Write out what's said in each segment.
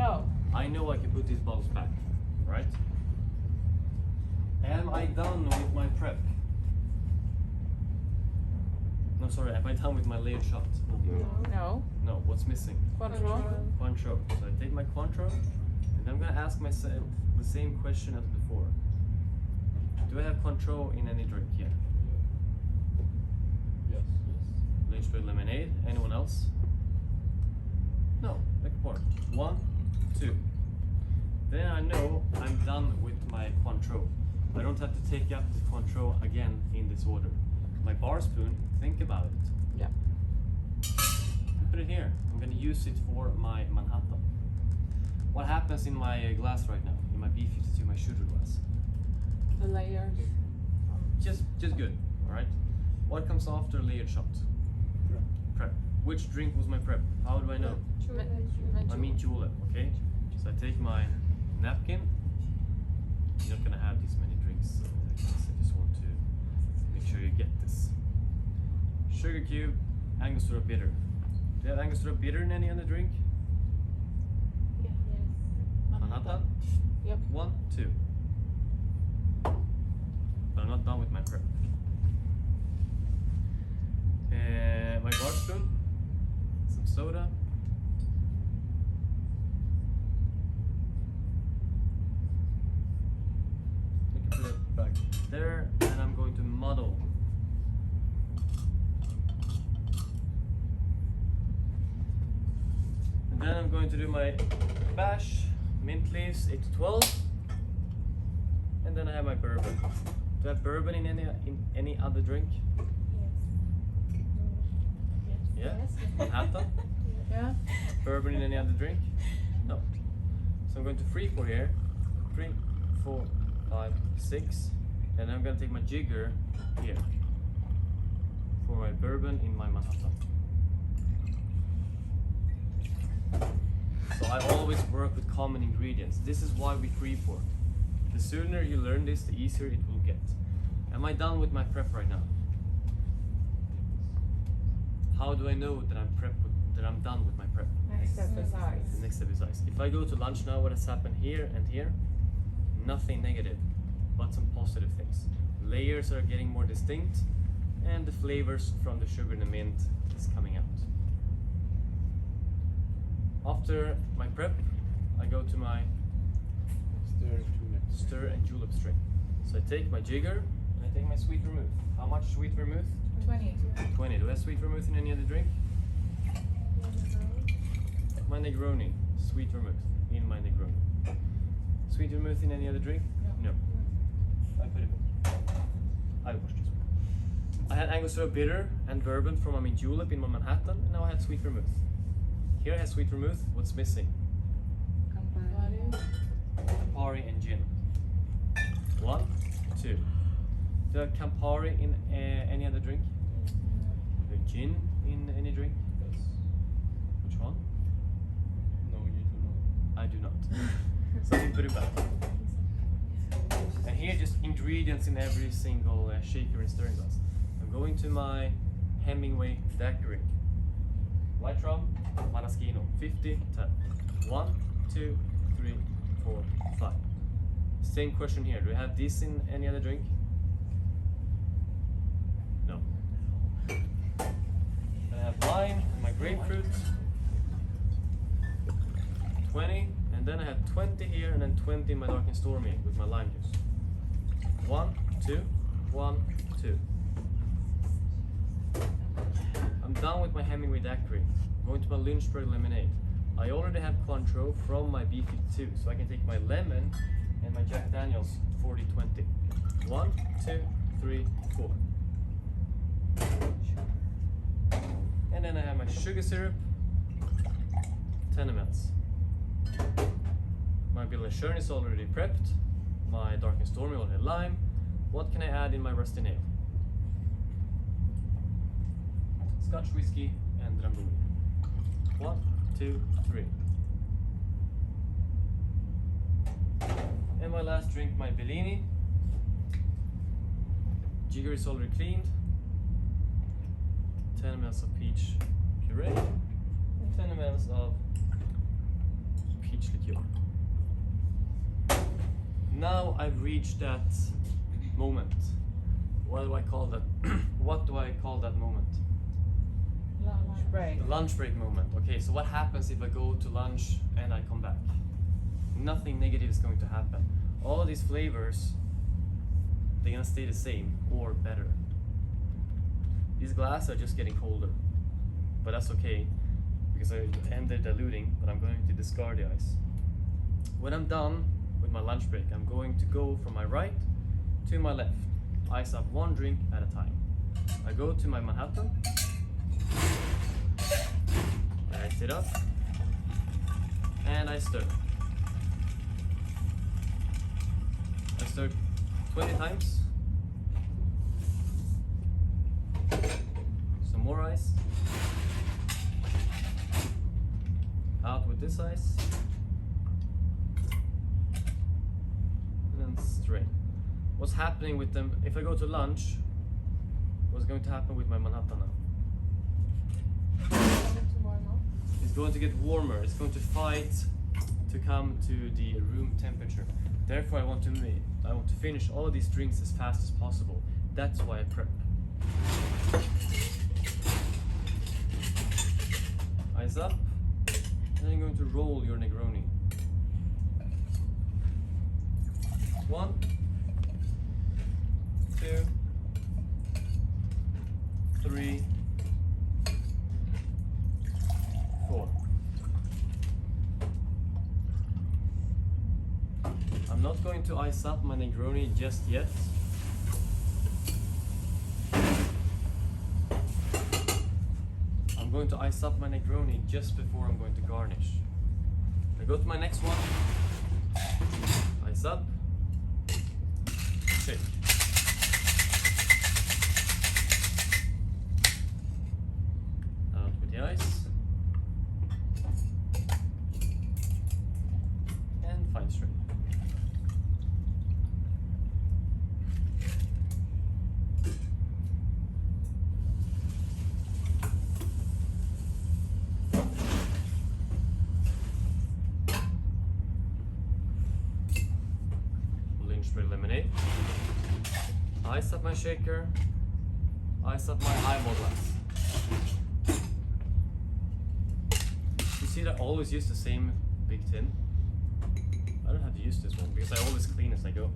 No. I know I can put these bottles back, right? Am I done with my prep? No, sorry, am I done with my layered shot? No. No, what's missing? Control. Cointreau. So I take my Cointreau, and I'm gonna ask myself the same question as before. Do I have Cointreau in any drink here? Yes. Lynchburg lemonade. Anyone else? No. Make a pour. 1, 2. Then I know I'm done with my Cointreau. I don't have to take up the Cointreau again in this order. My bar spoon, think about it. Yeah. Put it here. I'm gonna use it for my Manhattan. What happens in my glass right now? In my B52, my shooter glass? The layers. Just good, alright? What comes after layered shot? Prep. Which drink was my prep? How do I know? I mean julep, okay? So I take my napkin. You're not gonna have this many drinks, so I just want to make sure you get this. Sugar cube, Angostura bitter. Do you have Angostura bitter in any other drink? Yes. Manhattan? Yep. 1, 2. But I'm not done with my prep. My bar spoon, some soda. I can put it back there, and I'm going to muddle. And then I'm going to do my bash, mint leaves, 8 to 12. And then I have my bourbon. Do I have bourbon in any other drink? Yeah? Manhattan? Yeah. Bourbon in any other drink? No. So I'm going to 3 pour here. 3, 4, 5, 6. And I'm going to take my jigger here for my bourbon in my Manhattan. So I always work with common ingredients. This is why we 3 pour. The sooner you learn this, the easier it will get. Am I done with my prep right now? How do I know that that I'm done with my prep? Next step is ice. The next step is ice. If I go to lunch now, what has happened here and here? Nothing negative, but some positive things. Layers are getting more distinct, and the flavors from the sugar and the mint is coming out. After my prep, I go to my stir and julep string. So I take my jigger and I take my sweet vermouth. How much sweet vermouth? 20. 20. Do I have sweet vermouth in any other drink? My Negroni, sweet vermouth in my Negroni. Sweet vermouth in any other drink? No. I put it back. I washed this one. I had Angostura bitter and bourbon from my julep in my Manhattan, and now I had sweet vermouth. Here I have sweet vermouth. What's missing? Campari and gin. 1, 2. Do I have Campari in any other drink? Do I have gin in any drink? Yes. Which one? No, you do not. I do not. So I put it back. And here just ingredients in every single shaker and stirring glass. I'm going to my Hemingway daiquiri. White rum, Maraschino, 50, 10. 1, 2, 3, 4, 5. Same question here. Do we have this in any other drink? No. Then I have lime and my grapefruit. 20, and then I have 20 here, and then 20 in my dark and stormy with my lime juice. 1, 2, 1, 2. I'm done with my Hemingway daiquiri. Going to my Lynchburg lemonade. I already have Cointreau from my B52, so I can take my lemon and my Jack Daniels 40-20. 1, 2, 3, 4. And then I have my sugar syrup, 10 ml. My Billensburg is already prepped. My dark and stormy already lime. What can I add in my rusty nail? Scotch whiskey and Drambuie. 1, 2, 3. And my last drink, my Bellini. Jigger is already cleaned. 10 ml of peach puree and 10 ml of peach liqueur. secure. Now I've reached that moment. What do I call that? What do I call that moment? Lunch break. The lunch break moment. Okay, so what happens if I go to lunch and I come back? Nothing negative is going to happen. All of these flavors, they're gonna stay the same or better. These glasses are just getting colder, but that's okay because I ended diluting, but I'm going to discard the ice. When I'm done with my lunch break, I'm going to go from my right to my left. Ice up one drink at a time. I go to my Manhattan, I ice it up, and I stir. I stir 20 times. Some more ice. Out with this ice. And then strain. What's happening with them? If I go to lunch, what's going to happen with my Manhattan now? It's going to get warmer. It's going to fight to come to the room temperature. Therefore, I want to finish all of these drinks as fast as possible. That's why I prep. Eyes up, and then you're going to roll your Negroni. 1, 2, 3, 4. I'm not going to ice up my Negroni just yet. I'm going to ice up my Negroni just before I'm going to garnish. I go to my next one. Ice up. Shake. Out with the ice. And fine strain. Lemonade. Ice up my shaker. Ice up my highball glass. You see that I always use the same big tin? I don't have to use this one because I always clean as I go.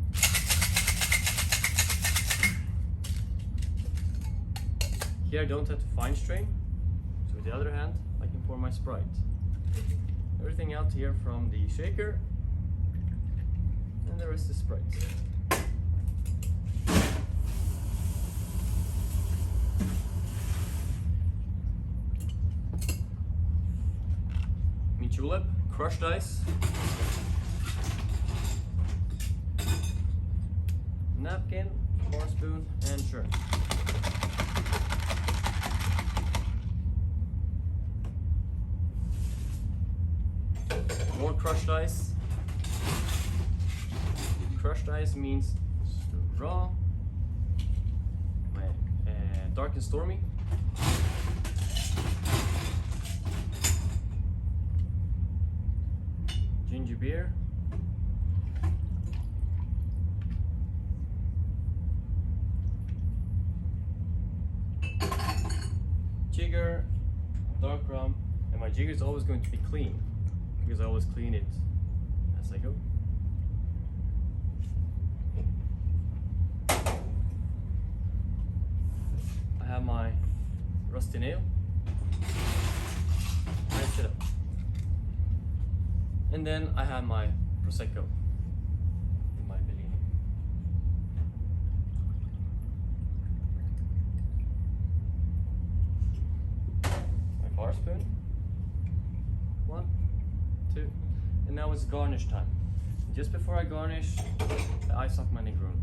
Here I don't have to fine strain. So with the other hand, I can pour my Sprite. Everything out here from the shaker. And the rest is Sprite. Mint julep, crushed ice, napkin, bar spoon, and churn. More crushed ice. Crushed ice means raw, dark and stormy. Ginger beer. Jigger, dark rum, and my jigger is always going to be clean because I always clean it as I go. I have my rusty nail. Ice it up. And then I have my Prosecco in my Bellini. My bar spoon. 1, 2. And now it's garnish time. Just before I garnish, I ice up my Negroni.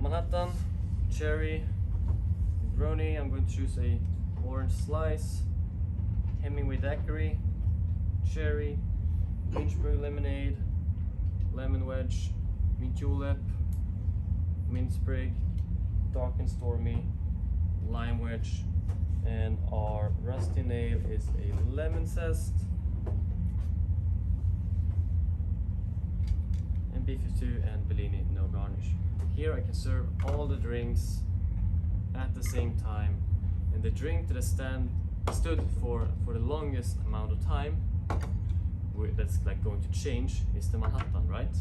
Manhattan, cherry, Negroni. I'm going to choose a orange slice. Hemingway daiquiri, cherry, Lynchburg lemonade, lemon wedge, mint julep, mint sprig, dark and stormy, lime wedge, and our rusty second ale is a lemon zest. And B52 and Bellini, no garnish. Here I can serve all the drinks at the same time. And the drink that has stood for the longest amount of time, that's like going to change, is the Manhattan, right?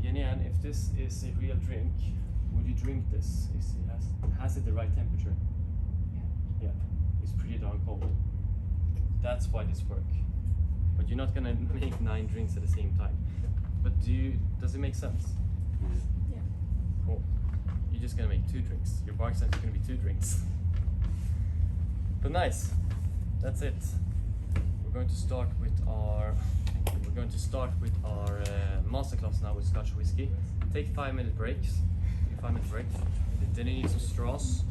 Yan, if this is a real drink, would you drink this? Has it the right temperature? Yeah. Yeah, it's pretty darn cold. That's why this works. But you're not gonna make 9 drinks at the same time. But does it make sense? Yeah. Cool. You're just gonna make 2 drinks. Your bar extension is gonna be 2 drinks. But nice. That's it. We're going to start with our masterclass now with Scotch whiskey. Take 5-minute breaks. 5-minute break. Then you need some straws.